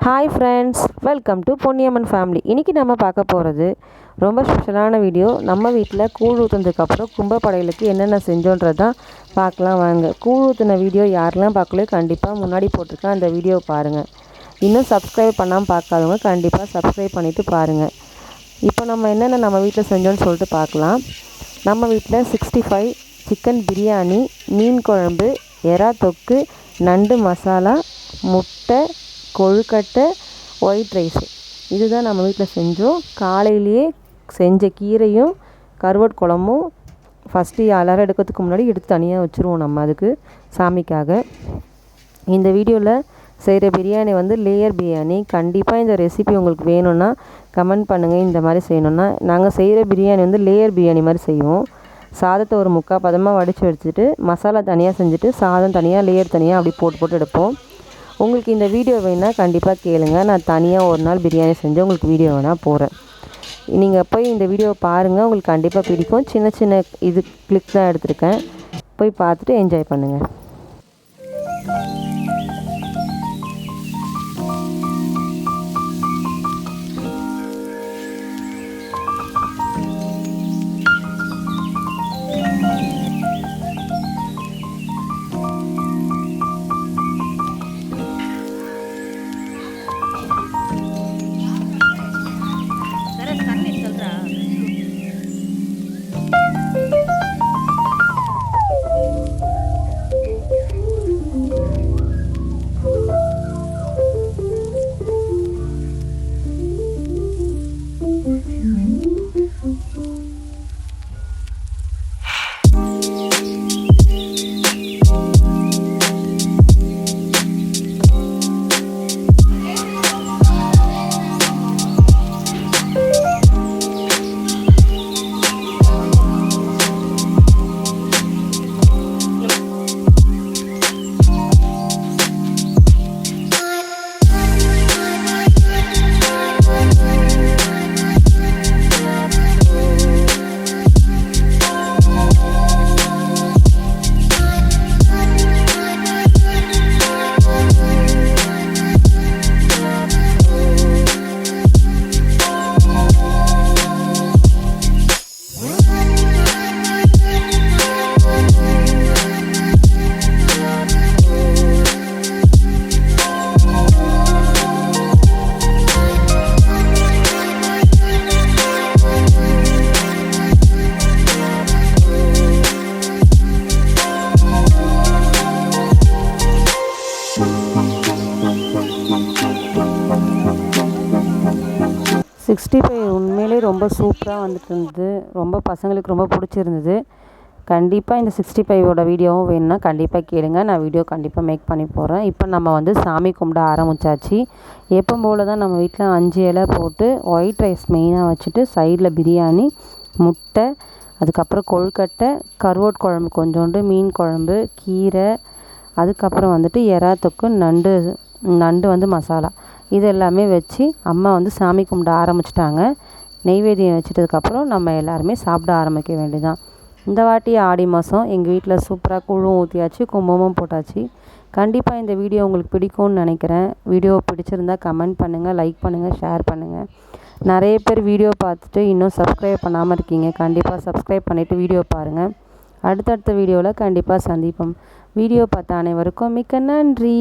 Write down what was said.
Hi friends, welcome to Ponniyamman family. இன்றைக்கி நம்ம பார்க்க போகிறது ரொம்ப ஸ்பெஷலான வீடியோ. நம்ம வீட்டில் கூழ் ஊற்றுனதுக்கப்புறம் கும்பப்படையலுக்கு என்னென்ன செஞ்சோன்றது தான் பார்க்கலாம் வாங்க. கூழ் ஊற்றின வீடியோ யாரெல்லாம் பார்க்கலையோ கண்டிப்பாக முன்னாடி போட்டிருக்கேன், அந்த வீடியோவை பாருங்கள். இன்னும் சப்ஸ்கிரைப் பண்ணாமல் பார்க்காதவங்க கண்டிப்பாக சப்ஸ்கிரைப் பண்ணிவிட்டு பாருங்கள். இப்போ நம்ம என்னென்ன நம்ம வீட்டில் செஞ்சோன்னு சொல்லிட்டு பார்க்கலாம். நம்ம வீட்டில் 65 சிக்கன் பிரியாணி, மீன் குழம்பு, எறா தொக்கு, நண்டு மசாலா, முட்டை, கொழுக்கட்டை, ஒயிட் ரைஸு, இதுதான் நம்ம வீட்டில் செஞ்சோம். காலையிலேயே செஞ்ச கீரையும் கருவாட்டு குழம்பும் ஃபஸ்ட்டு எல்லாரும் எடுக்கிறதுக்கு முன்னாடி எடுத்து தனியாக வச்சுருவோம் நம்ம அதுக்கு சாமிக்காக. இந்த வீடியோவில் செய்கிற பிரியாணி வந்து லேயர் பிரியாணி. கண்டிப்பாக இந்த ரெசிபி உங்களுக்கு வேணும்னா கமெண்ட் பண்ணுங்கள். இந்த மாதிரி செய்யணுன்னா நாங்கள் செய்கிற பிரியாணி வந்து லேயர் பிரியாணி மாதிரி செய்வோம். சாதத்தை ஒரு முக்கால் பதமாக வடித்து வச்சுட்டு மசாலா தனியாக செஞ்சுட்டு சாதம் தனியாக லேயர் தனியாக அப்படி போட்டு எடுப்போம். உங்களுக்கு இந்த வீடியோ வேணுன்னா கண்டிப்பாக கேளுங்க. நான் தனியாக ஒரு நாள் பிரியாணி செஞ்சு உங்களுக்கு வீடியோ வேணால் போகிறேன். நீங்கள் போய் இந்த வீடியோவை பாருங்கள், உங்களுக்கு கண்டிப்பாக பிடிக்கும். சின்ன சின்ன இது கிளிக் தான் எடுத்திருக்கேன், போய் பார்த்துட்டு என்ஜாய் பண்ணுங்கள். உண்மையிலே ரொம்ப சூப்பராக வந்துட்டு இருந்தது. ரொம்ப பசங்களுக்கு ரொம்ப பிடிச்சிருந்தது. கண்டிப்பாக இந்த 65 வீடியோவும் வேணும்னா கண்டிப்பாக கேளுங்க, நான் வீடியோ கண்டிப்பாக மேக் பண்ணி போடுறேன். இப்போ நம்ம வந்து சாமி கும்பிட ஆரம்பித்தாச்சு. எப்போ போல் தான் நம்ம வீட்டில் 5 இலை போட்டு ஒயிட் ரைஸ் மெயினாக வச்சுட்டு சைடில் பிரியாணி, முட்டை, அதுக்கப்புறம் கொழுக்கட்டை, கருவாட்டு குழம்பு கொஞ்சோண்டு, மீன் குழம்பு, கீரை, அதுக்கப்புறம் வந்துட்டு எறா தொக்கு, நண்டு வந்து மசாலா, இது எல்லாமே வச்சு அம்மா வந்து சாமி கும்பிட ஆரம்பிச்சிட்டாங்க. நெய்வேத்தியம் வச்சிட்டதுக்கப்புறம் நம்ம எல்லாருமே சாப்பிட ஆரம்பிக்க வேண்டியதான். இந்த வாட்டி ஆடி மாதம் எங்கள் வீட்டில் சூப்பராக கூழும் ஊற்றியாச்சு, கும்பமும் போட்டாச்சு. கண்டிப்பாக இந்த வீடியோ உங்களுக்கு பிடிக்கும்னு நினைக்கிறேன். வீடியோ பிடிச்சிருந்தா கமெண்ட் பண்ணுங்கள், லைக் பண்ணுங்கள், ஷேர் பண்ணுங்கள். நிறைய பேர் வீடியோ பார்த்துட்டு இன்னும் சப்ஸ்கிரைப் பண்ணாமல் இருக்கீங்க. கண்டிப்பாக சப்ஸ்கிரைப் பண்ணிவிட்டு வீடியோ பாருங்கள். அடுத்தடுத்த வீடியோவில் கண்டிப்பாக சந்திப்போம். வீடியோ பார்த்த அனைவருக்கும் மிக்க நன்றி.